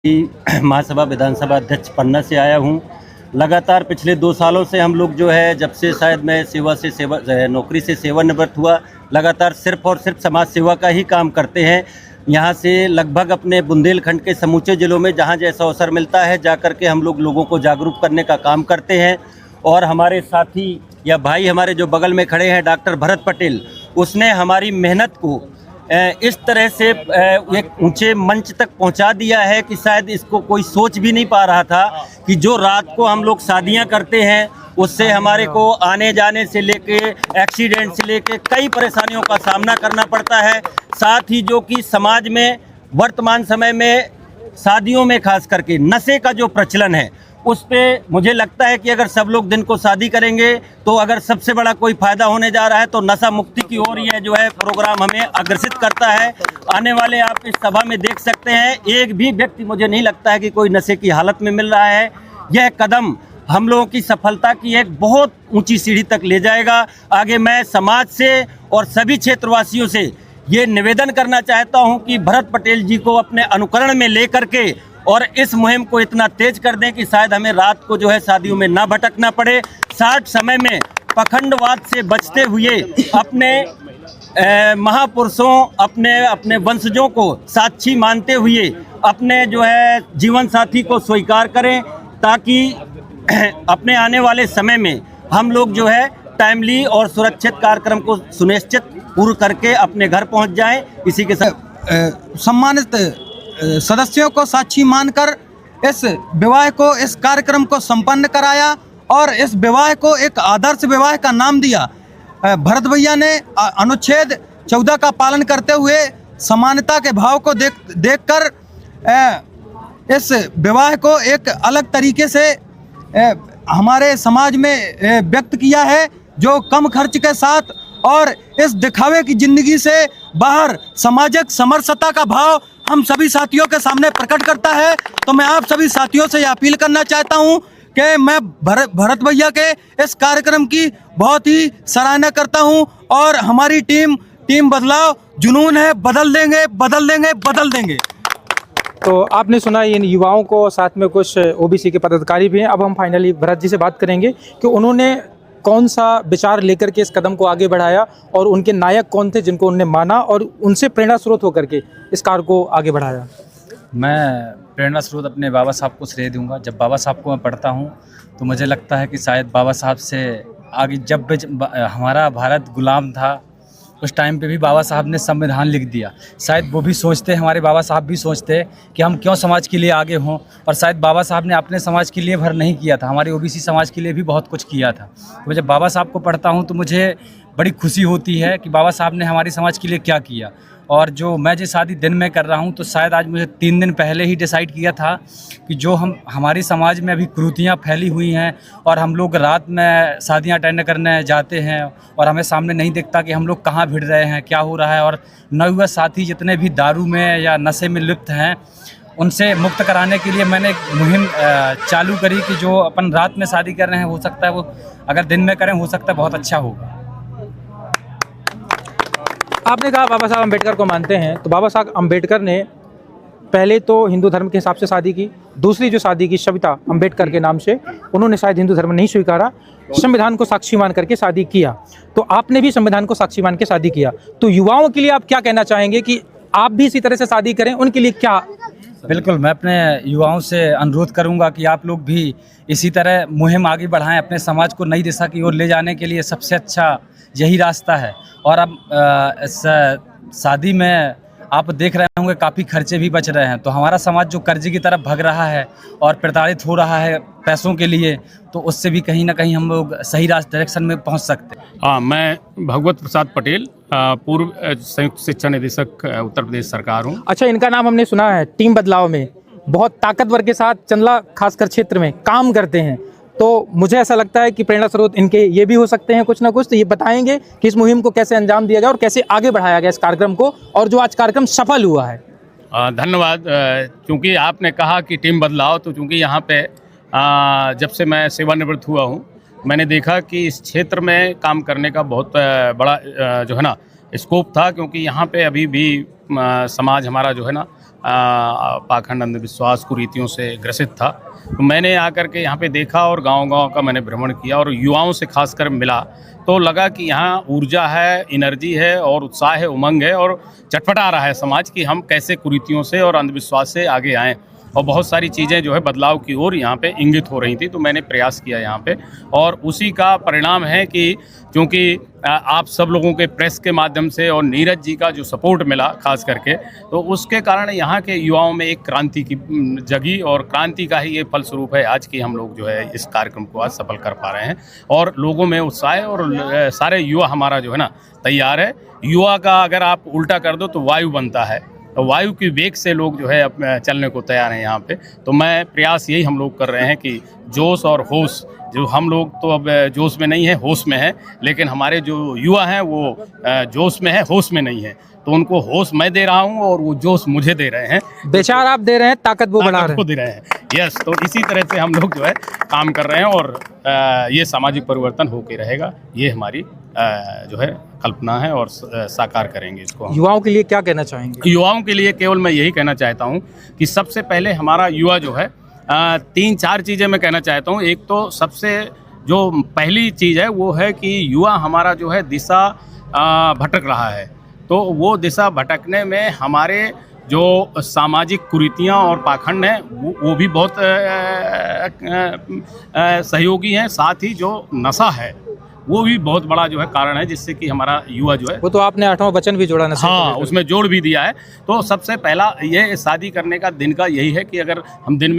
महासभा विधानसभा अध्यक्ष पन्ना से आया हूँ। लगातार पिछले 2 सालों से हम लोग जो है, जब से शायद मैं नौकरी से सेवानिवृत्त हुआ, लगातार सिर्फ और सिर्फ समाज सेवा का ही काम करते हैं। यहाँ से लगभग अपने बुंदेलखंड के समूचे ज़िलों में जहाँ जैसा अवसर मिलता है जा कर के हम लोग लोगों को जागरूक करने का काम करते हैं। और हमारे साथी या भाई हमारे जो बगल में खड़े हैं डॉक्टर भरत पटेल, उसने हमारी मेहनत को इस तरह से एक ऊंचे मंच तक पहुंचा दिया है कि शायद इसको कोई सोच भी नहीं पा रहा था कि जो रात को हम लोग शादियां करते हैं उससे हमारे को आने जाने से लेके एक्सीडेंट से लेके कई परेशानियों का सामना करना पड़ता है। साथ ही जो कि समाज में वर्तमान समय में शादियों में खास करके नशे का जो प्रचलन है, उस पे मुझे लगता है कि अगर सब लोग दिन को शादी करेंगे तो अगर सबसे बड़ा कोई फ़ायदा होने जा रहा है तो नशा मुक्ति की ओर यह जो है प्रोग्राम हमें अग्रसित करता है। आने वाले आप इस सभा में देख सकते हैं, एक भी व्यक्ति मुझे नहीं लगता है कि कोई नशे की हालत में मिल रहा है। यह कदम हम लोगों की सफलता की एक बहुत ऊंची सीढ़ी तक ले जाएगा। आगे मैं समाज से और सभी क्षेत्रवासियों से ये निवेदन करना चाहता हूँ कि भरत पटेल जी को अपने अनुकरण में लेकर के और इस मुहिम को इतना तेज कर दें कि शायद हमें रात को जो है शादियों में ना भटकना पड़े। साथ समय में पखंडवाद से बचते हुए अपने महापुरुषों, अपने वंशजों को साक्षी मानते हुए अपने जो है जीवन साथी को स्वीकार करें, ताकि अपने आने वाले समय में हम लोग जो है टाइमली और सुरक्षित कार्यक्रम को सुनिश्चित पूर्ण करके अपने घर पहुंच जाएं। इसी के साथ सम्मानित सदस्यों को साक्षी मानकर इस विवाह को, इस कार्यक्रम को संपन्न कराया और इस विवाह को एक आदर्श विवाह का नाम दिया। भरत भैया ने अनुच्छेद 14 का पालन करते हुए समानता के भाव को देखकर इस विवाह को एक अलग तरीके से हमारे समाज में व्यक्त किया है, जो कम खर्च के साथ और इस दिखावे की जिंदगी से बाहर सामाजिक समरसता का भाव हम सभी साथियों के सामने प्रकट करता है। तो मैं आप सभी साथियों से यह अपील करना चाहता हूं कि मैं भरत भैया के इस कार्यक्रम की बहुत ही सराहना करता हूं और हमारी टीम बदलाव जुनून है, बदल देंगे बदल देंगे बदल देंगे। तो आपने सुना इन युवाओं को, साथ में कुछ ओबीसी के पदाधिकारी भी हैं। अब हम फाइनली भरत जी से बात करेंगे कि उन्होंने कौन सा विचार लेकर के इस कदम को आगे बढ़ाया और उनके नायक कौन थे जिनको उन्होंने माना और उनसे प्रेरणा स्रोत होकर के इस कार्य को आगे बढ़ाया। मैं प्रेरणा स्रोत अपने बाबा साहब को श्रेय दूंगा। जब बाबा साहब को मैं पढ़ता हूं तो मुझे लगता है कि शायद बाबा साहब से आगे, जब हमारा भारत गुलाम था उस टाइम पे भी बाबा साहब ने संविधान लिख दिया। शायद वो भी सोचते, हमारे बाबा साहब भी सोचते कि हम क्यों समाज के लिए आगे हों, और शायद बाबा साहब ने अपने समाज के लिए भर नहीं किया था, हमारे ओबीसी समाज के लिए भी बहुत कुछ किया था। तो जब बाबा साहब को पढ़ता हूँ तो मुझे बड़ी खुशी होती है कि बाबा साहब ने हमारे समाज के लिए क्या किया। और जो मैं जो शादी दिन में कर रहा हूँ तो शायद आज मुझे 3 दिन पहले ही डिसाइड किया था कि जो हमारे समाज में अभी कुरीतियाँ फैली हुई हैं और हम लोग रात में शादियाँ अटेंड करने जाते हैं और हमें सामने नहीं दिखता कि हम लोग कहाँ भिड़ रहे हैं, क्या हो रहा है। और नवयुवक साथी जितने भी दारू में या नशे में लिप्त हैं उनसे मुक्त कराने के लिए मैंने एक मुहिम चालू करी कि जो अपन रात में शादी कर रहे हैं, हो सकता है वो अगर दिन में करें, हो सकता है बहुत अच्छा होगा। आपने कहा बाबा साहब अम्बेडकर को मानते हैं, तो बाबा साहब अम्बेडकर ने पहले तो हिंदू धर्म के हिसाब से शादी की, दूसरी जो शादी की सविता अम्बेडकर के नाम से, उन्होंने शायद हिंदू धर्म नहीं स्वीकारा, संविधान को साक्षी मान करके शादी किया। तो आपने भी संविधान को साक्षी मान के शादी किया, तो युवाओं के लिए आप क्या कहना चाहेंगे कि आप भी इसी तरह से शादी करें, उनके लिए क्या? बिल्कुल, मैं अपने युवाओं से अनुरोध करूंगा कि आप लोग भी इसी तरह मुहिम आगे बढ़ाएं। अपने समाज को नई दिशा की ओर ले जाने के लिए सबसे अच्छा यही रास्ता है। और अब शादी में आप देख रहे होंगे काफ़ी खर्चे भी बच रहे हैं, तो हमारा समाज जो कर्जे की तरफ भाग रहा है और प्रताड़ित हो रहा है पैसों के लिए, तो उससे भी कहीं ना कहीं हम लोग सही डायरेक्शन में पहुंच सकते हैं। हाँ, मैं भगवत प्रसाद पटेल, पूर्व संयुक्त शिक्षा निदेशक उत्तर प्रदेश सरकार हूँ। अच्छा, इनका नाम हमने सुना है, टीम बदलाव में बहुत ताकतवर के साथ चंदला खासकर क्षेत्र में काम करते हैं, तो मुझे ऐसा लगता है कि प्रेरणा स्रोत इनके ये भी हो सकते हैं कुछ ना कुछ। तो ये बताएंगे कि इस मुहिम को कैसे अंजाम दिया गया और कैसे आगे बढ़ाया गया इस कार्यक्रम को, और जो आज कार्यक्रम सफल हुआ है। धन्यवाद। चूँकि आपने कहा कि टीम बदलाव, तो चूँकि यहाँ पे जब से मैं सेवानिवृत्त हुआ हूँ, मैंने देखा कि इस क्षेत्र में काम करने का बहुत बड़ा जो है ना स्कोप था, क्योंकि यहाँ पे अभी भी समाज हमारा जो है ना पाखंड, अंधविश्वास, कुरीतियों से ग्रसित था। तो मैंने आकर के यहाँ पे देखा और गांव-गांव का मैंने भ्रमण किया और युवाओं से खासकर मिला, तो लगा कि यहाँ ऊर्जा है, एनर्जी है और उत्साह है, उमंग है और चटपटा रहा है समाज कि हम कैसे कुरीतियों से और अंधविश्वास से आगे आएँ। और बहुत सारी चीज़ें जो है बदलाव की ओर यहाँ पे इंगित हो रही थी, तो मैंने प्रयास किया यहाँ पे और उसी का परिणाम है कि क्योंकि आप सब लोगों के प्रेस के माध्यम से और नीरज जी का जो सपोर्ट मिला खास करके, तो उसके कारण यहाँ के युवाओं में एक क्रांति की जगी और क्रांति का ही ये फलस्वरूप है आज की हम लोग जो है इस कार्यक्रम को आज सफल कर पा रहे हैं और लोगों में उत्साह है और सारे युवा हमारा जो है ना तैयार है। युवा का अगर आप उल्टा कर दो तो वायु बनता है, तो वायु की वेग से लोग जो है अब चलने को तैयार हैं यहाँ पे। तो मैं प्रयास यही हम लोग कर रहे हैं कि जोश और होश, जो हम लोग तो अब जोश में नहीं है, होश में है, लेकिन हमारे जो युवा हैं वो जोश में है, होश में नहीं है। तो उनको होश मैं दे रहा हूँ और वो जोश मुझे दे रहे हैं, विचार आप दे रहे हैं, ताकत वो बढ़ा रहे हैं। दे रहे हैं। यस, तो इसी तरह से हम लोग जो है काम कर रहे हैं और ये सामाजिक परिवर्तन होके रहेगा, ये हमारी जो है कल्पना है और साकार करेंगे इसको। युवाओं के लिए क्या कहना चाहेंगे? युवाओं के लिए केवल मैं यही कहना चाहता हूँ कि सबसे पहले हमारा युवा जो है 3-4 चीज़ें मैं कहना चाहता हूँ। एक तो सबसे जो पहली चीज़ है वो है कि युवा हमारा जो है दिशा भटक रहा है, तो वो दिशा भटकने में हमारे जो सामाजिक कुरीतियाँ और पाखंड हैं वो भी बहुत सहयोगी हैं, साथ ही जो नशा है वो भी बहुत बड़ा जो है कारण है जिससे कि हमारा युवा जो है, वो तो आपने 8वां वचन भी जोड़ा नशे हाँ उसमें जोड़ भी दिया है। तो सबसे पहला ये शादी करने का दिन का यही है कि अगर हम दिन में